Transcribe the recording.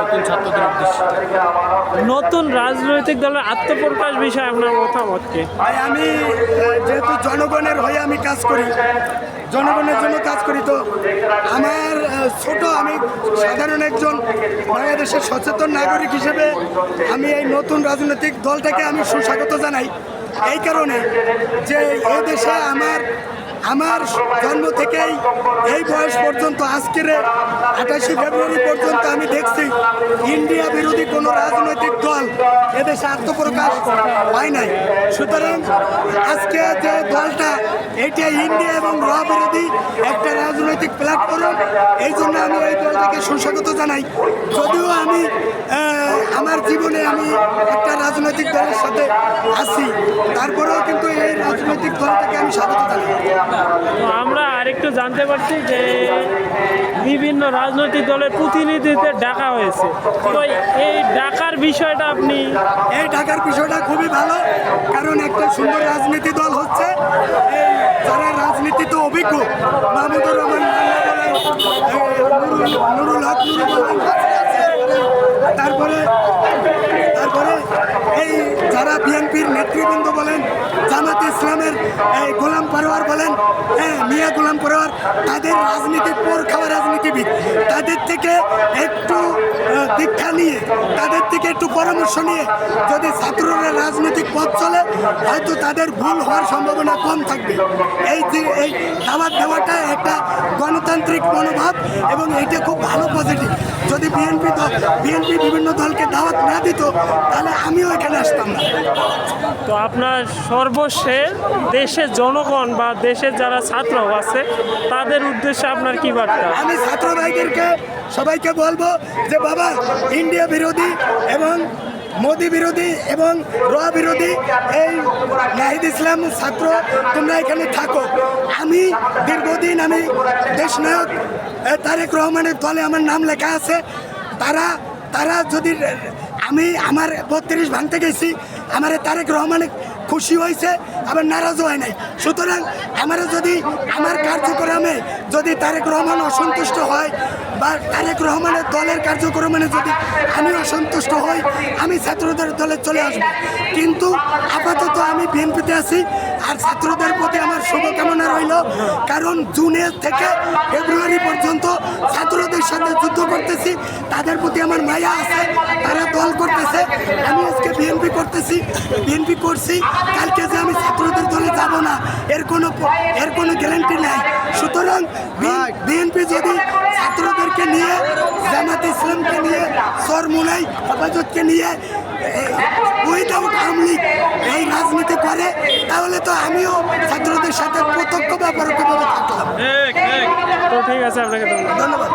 নতুন ছাত্রদের উদ্দেশ্যে নতুন রাজনৈতিক দলের আত্মপ্রকাশ বিষয়ে আপনার মতামত কি? ভাই আমি যেহেতু জনগণের হয়ে আমি কাজ করি, জনগণের জন্য কাজ করি, তো আমার ছোট আমি সাধারণ একজন বাংলাদেশের সচেতন নাগরিক হিসেবে আমি এই নতুন রাজনৈতিক দলটাকে আমি সুস্বাগত জানাই। এই কারণে যে এই দেশে আমার জন্ম থেকেই এই বয়স পর্যন্ত আজকের 28শে ফেব্রুয়ারি পর্যন্ত আমি দেখছি ইন্ডিয়া বিরোধী কোনো রাজনৈতিক দল এদেশে আত্মপ্রকাশ হয় নাই। সুতরাং আজকে যে দলটা এটা ইন্ডিয়া এবং র বিরোধী একটা রাজনৈতিক প্ল্যাটফর্ম, এই জন্য আমি এই দলটাকে সুস্বাগত জানাই। যদিও আমি আমার জীবনে আমি একটা রাজনৈতিক দলের সাথে আছি, তারপরেও কিন্তু এই রাজনৈতিক দলটাকে আমি স্বাগত জানাই। তো আমরা আরেকটু জানতে পারছি যে বিভিন্ন রাজনৈতিক দলের প্রতিনিধিদের ডাকা হয়েছে, তো এই ডাকার বিষয়টা আপনি? এই ডাকার বিষয়টা খুবই ভালো, কারণ একটা সুন্দর রাজনীতি দল হচ্ছে। এই যারা রাজনীতিতে অভিজ্ঞ, মাহমুদুর রহমান নুরুল হক তারপরে এই যারা বিএনপির নেতৃবৃন্দ বলেন, জামাতে ইসলামের এই গোলাম পরোয়ার বলেন, মিয়া গোলাম পরোয়ার, তাদের রাজনীতি পর খাওয়া রাজনীতিবিদ, তাদের থেকে একটু দীক্ষা নিয়ে, তাদের থেকে একটু পরামর্শ নিয়ে যদি ছাত্ররা রাজনৈতিক পথ চলে, হয়তো তাদের ভুল হওয়ার সম্ভাবনা কম থাকবে। এই দাওয়াত দেওয়াটা একটা গণতান্ত্রিক মনোভাব এবং এটা খুব ভালো পজিটিভ। যদি বিএনপি বিভিন্ন দলকে দাওয়াত না দিত, তাহলে আমিও এখানে আসতাম না। তো আপনার সর্বশেষ দেশের জনগণ বা দেশের যারা ছাত্র আছে তাদের উদ্দেশ্যে আপনার কি বার্তা? আমি ছাত্র ভাইদেরকে সবাইকে বলবো যে বাবা, ইন্ডিয়া বিরোধী এবং মোদি বিরোধী এবং র বিরোধী এই নাহিদ ইসলাম ছাত্র, তোমরা এখানে থাকো। আমি দীর্ঘদিন আমি দেশনায়ক তারেক রহমানের দলে আমার নাম লেখা আছে। তারা যদি আমার 32 ভাঙতে গেছি, আমার তারেক রহমানে খুশি হয়েছে, আবার নারাজও হয় নাই। সুতরাং আমরা যদি আমার কার্যক্রমে যদি তারেক রহমান অসন্তুষ্ট হয় বা তারেক রহমানের দলের কার্যক্রমে যদি আমি অসন্তুষ্ট হই, আমি ছাত্রদের দলে চলে আসব। কিন্তু আপাতত আমি বিএনপিতে আছি, আর ছাত্রদের প্রতি আমার শুভকামনা রইল। কারণ জুনের থেকে ফেব্রুয়ারি পর্যন্ত ছাত্রদের সাথে যুদ্ধ করতেছি, তাদের প্রতি আমার মায়া আছে, তারা দল করতেছে। আমি আজকে বিএনপি করছি, কালকে যে আমি ছাত্রদের দলে যাব না এর কোনো গ্যারান্টি নাই। সুতরাং বিএনপি যদি ছাত্রদেরকে নিয়ে, জামাত ইসলামকে নিয়ে, চরমোনাই হেফাজতকে নিয়ে উইদাউট আওয়ামী লীগ এই রাজনীতি করে, তাহলে তো আমিও ছাত্রদের সাথে প্রত্যক্ষ বা পরোক্ষভাবে থাকলাম। তো ঠিক আছে, আপনাকে ধন্যবাদ। ধন্যবাদ।